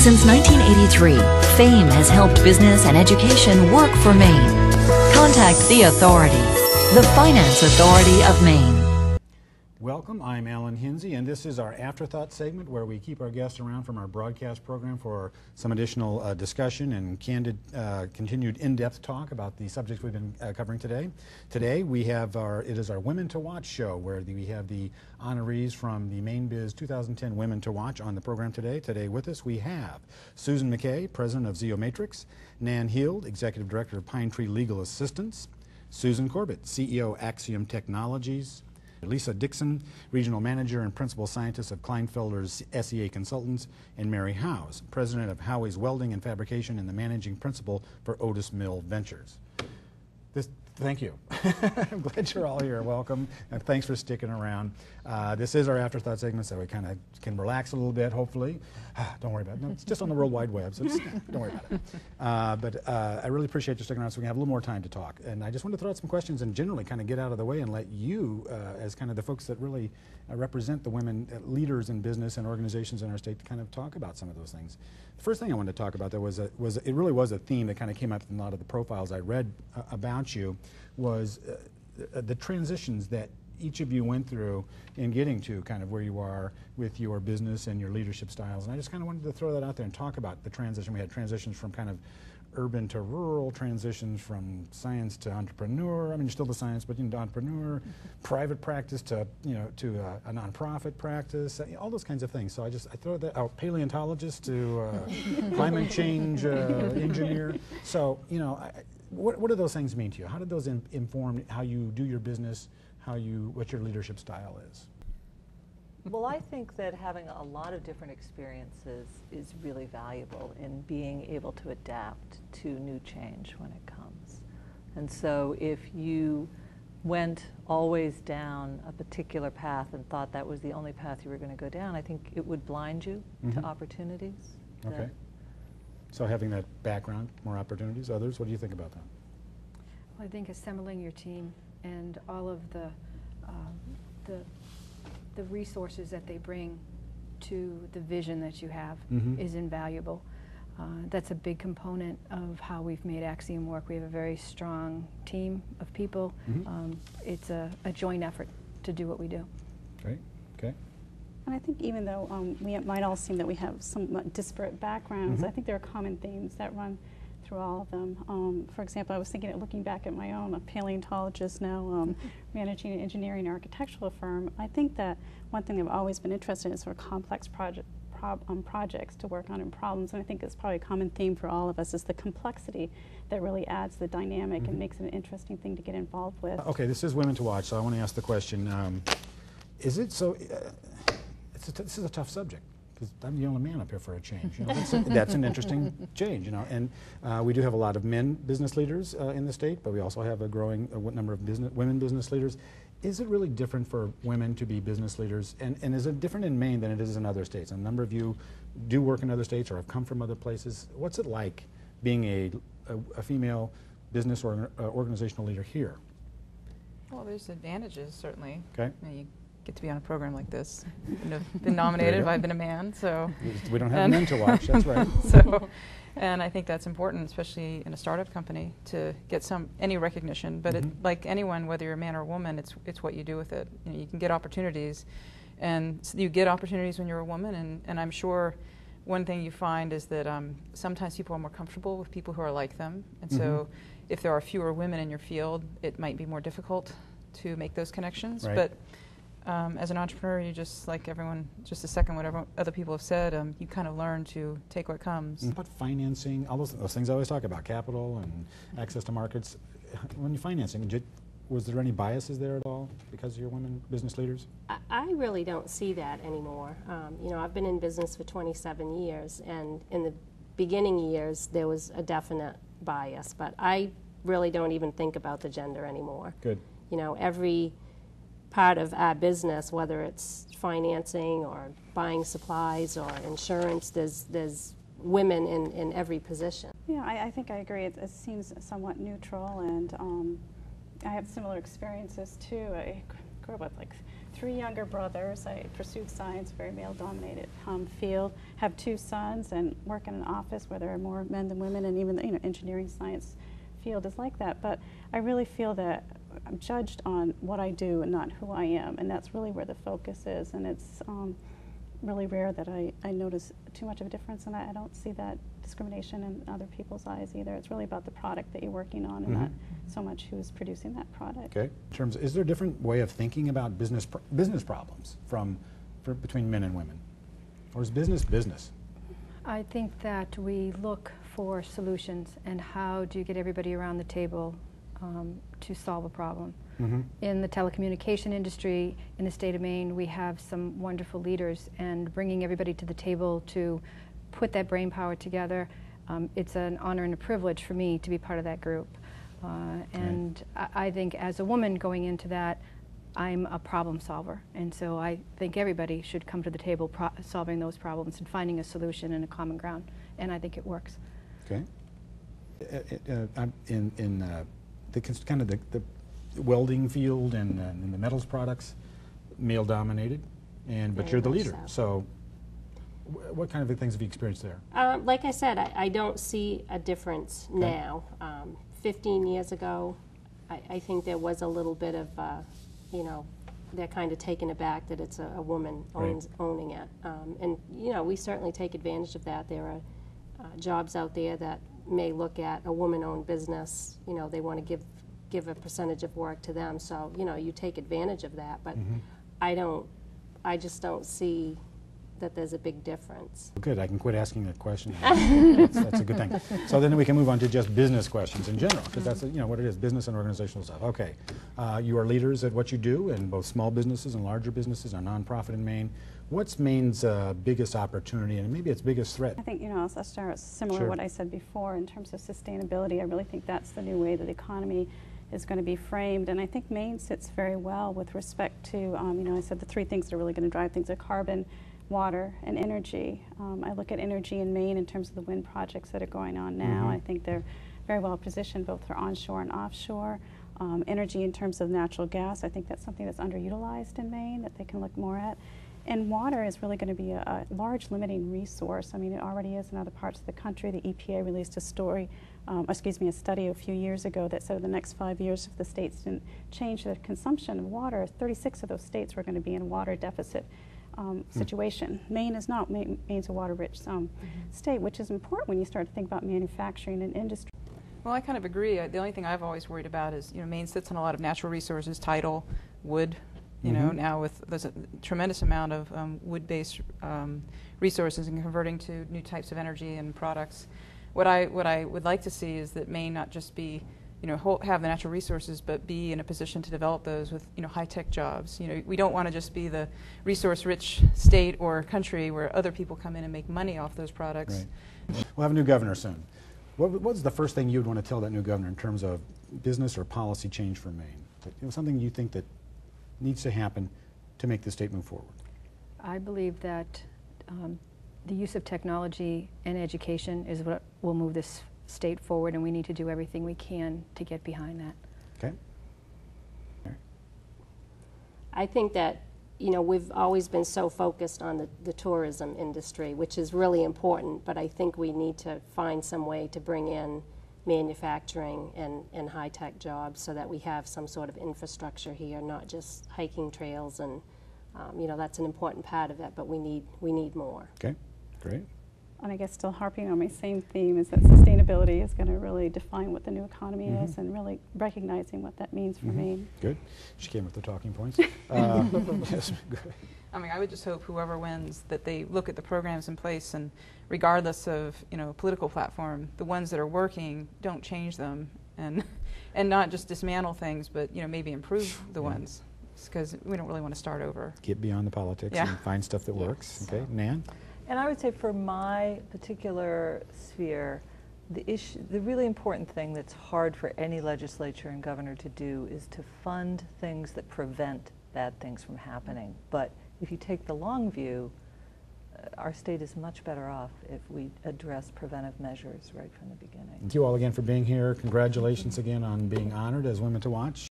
Since 1983, FAME has helped business and education work for Maine. Contact the Authority, the Finance Authority of Maine. Welcome, I'm Alan Hinsey, and this is our Afterthoughts segment where we keep our guests around from our broadcast program for some additional discussion and candid, continued in-depth talk about the subjects we've been covering today. Today we have it is our Women to Watch show where we have the honorees from the Mainebiz 2010 Women to Watch on the program today. Today with us we have Susan MacKay, President of Zeomatrix, Nan Heald, Executive Director of Pine Tree Legal Assistance, Susan Corbett, CEO Axiom Technologies, Lisa Dickson, Regional Manager and Principal Scientist of Kleinfelder's SEA Consultants, and Mary Howes, President of Howie's Welding and Fabrication and the Managing Principal for Otis Mill Ventures. Thank you. I'm glad you're all here. Welcome, and thanks for sticking around. This is our Afterthought segment, so we kind of can relax a little bit, hopefully. Don't worry about it. No, it's just on the World Wide Web, so don't worry about it. But I really appreciate you sticking around so we can have a little more time to talk. And I just want to throw out some questions and generally kind of get out of the way and let you, as kind of the folks that really represent the women leaders in business and organizations in our state, to kind of talk about some of those things. The first thing I wanted to talk about, though, it really was a theme that kind of came out in a lot of the profiles I read about you, was the transitions that each of you went through in getting to kind of where you are with your business and your leadership styles. And I just kind of wanted to throw that out there and talk about the transition. We had transitions from kind of urban to rural, transitions from science to entrepreneur. I mean, you're still the science, but into entrepreneur, private practice to, a nonprofit practice, all those kinds of things. So I throw that out, paleontologist to climate change engineer. So, what do those things mean to you? How did those inform how you do your business, what your leadership style is? Well, I think that having a lot of different experiences is really valuable in being able to adapt to new change when it comes. And so if you went always down a particular path and thought that was the only path you were going to go down, I think it would blind you to opportunities. Okay. So having that background, more opportunities, others, what do you think about that? Well, I think assembling your team and all of the resources that they bring to the vision that you have is invaluable. That's a big component of how we've made Axiom work. We have a very strong team of people. It's a joint effort to do what we do. Great. Okay. And I think even though we might all seem that we have somewhat disparate backgrounds, I think there are common themes that run through all of them. For example, I was thinking, looking back at my own, a paleontologist now, managing an engineering and architectural firm. I think that one thing I've always been interested in is sort of complex projects to work on and problems, and I think it's probably a common theme for all of us is the complexity that really adds the dynamic and makes it an interesting thing to get involved with. Okay, this is Women to Watch, so I want to ask the question, is it so, this is a tough subject, because I'm the only man up here for a change. That's an interesting change, and we do have a lot of men business leaders in the state, but we also have a growing number of women business leaders. Is it really different for women to be business leaders, and is it different in Maine than it is in other states? A number of you do work in other states or have come from other places. What's it like being a female business or organizational leader here? Well, there's advantages, certainly. Okay. You get to be on a program like this. I've been nominated if I've been a man, so. We don't have men to watch, that's right. And I think that's important, especially in a startup company, to get any recognition. But like anyone, whether you're a man or a woman, it's what you do with it. You can get opportunities, and you get opportunities when you're a woman. And I'm sure one thing you find is that sometimes people are more comfortable with people who are like them. And so if there are fewer women in your field, it might be more difficult to make those connections. Right. But as an entrepreneur, you just, like everyone, just to second what other people have said, you kind of learn to take what comes. About financing, all those things I always talk about, capital and access to markets. When you're financing, was there any biases there at all because you're women business leaders? I really don't see that anymore. I've been in business for 27 years, and in the beginning years, there was a definite bias, but I really don't even think about the gender anymore. Good. Every part of our business, whether it's financing or buying supplies or insurance, there's women in every position. Yeah, I think I agree. It seems somewhat neutral, and I have similar experiences too. I grew up with like 3 younger brothers. I pursued science, very male-dominated field. Have 2 sons and work in an office where there are more men than women, and even the engineering science field is like that. But I really feel that I'm judged on what I do and not who I am, and that's really where the focus is. And it's really rare that I notice too much of a difference, and I don't see that discrimination in other people's eyes either. It's really about the product that you're working on, and not so much who's producing that product. Okay. In terms of, is there a different way of thinking about business problems between men and women, or is business business? I think that we look for solutions, and how do you get everybody around the table to solve a problem. In the telecommunication industry in the state of Maine, we have some wonderful leaders, and bringing everybody to the table to put that brain power together, it's an honor and a privilege for me to be part of that group. And I think as a woman going into that, I'm a problem solver, and so I think everybody should come to the table solving those problems and finding a solution and a common ground, and I think it works. Okay. In the welding field and in the metals products, male dominated, but you're the leader. So what kind of things have you experienced there? Like I said, I don't see a difference now. 15 years ago, I think there was a little bit of, they're kind of taken aback that it's a woman owning it. And, we certainly take advantage of that. There are jobs out there that may look at a woman-owned business, they want to give a percentage of work to them. So, you take advantage of that. But I just don't see that there's a big difference. Good, I can quit asking that question. That's a good thing. So then we can move on to just business questions in general, because that's what it is, business and organizational stuff. Okay, you are leaders at what you do in both small businesses and larger businesses, a nonprofit in Maine. What's Maine's biggest opportunity and maybe its biggest threat? I think, I'll start similar to what I said before in terms of sustainability. I really think that's the new way that the economy is going to be framed, and I think Maine sits very well with respect to, I said the 3 things that are really going to drive things are carbon, water, and energy. I look at energy in Maine in terms of the wind projects that are going on now. I think they're very well positioned both for onshore and offshore. Energy in terms of natural gas, I think that's something that's underutilized in Maine that they can look more at. And water is really going to be a large limiting resource. I mean, it already is in other parts of the country. The EPA released a study a few years ago that said in the next 5 years, if the states didn't change their consumption of water, 36 of those states were going to be in a water deficit situation. Maine is not. Maine's a water-rich state, which is important when you start to think about manufacturing and industry. Well, I kind of agree. The only thing I've always worried about is, Maine sits on a lot of natural resources, tidal, wood. Now there's a tremendous amount of wood-based resources and converting to new types of energy and products. What I would like to see is that Maine not just be, have the natural resources, but be in a position to develop those with, high-tech jobs. We don't want to just be the resource-rich state or country where other people come in and make money off those products. Right. We'll have a new governor soon. What's the first thing you'd want to tell that new governor in terms of business or policy change for Maine? Something you think that needs to happen to make the state move forward? I believe that the use of technology and education is what will move this state forward, and we need to do everything we can to get behind that. Okay. I think that, we've always been so focused on the tourism industry, which is really important, but I think we need to find some way to bring in manufacturing and high-tech jobs so that we have some sort of infrastructure here, not just hiking trails, and that's an important part of it, but we need more. Okay, great. And I guess still harping on my same theme is that sustainability is going to really define what the new economy is, and really recognizing what that means for Maine. Good. She came with the talking points. Yes. I mean, I would just hope whoever wins that they look at the programs in place, and regardless of political platform, the ones that are working, don't change them, and not just dismantle things, but maybe improve the ones, because we don't really want to start over. Get beyond the politics and find stuff that works. Okay, Nan? And I would say for my particular sphere, the really important thing that's hard for any legislature and governor to do is to fund things that prevent bad things from happening. But if you take the long view, our state is much better off if we address preventive measures right from the beginning. Thank you all again for being here. Congratulations again on being honored as Women to Watch.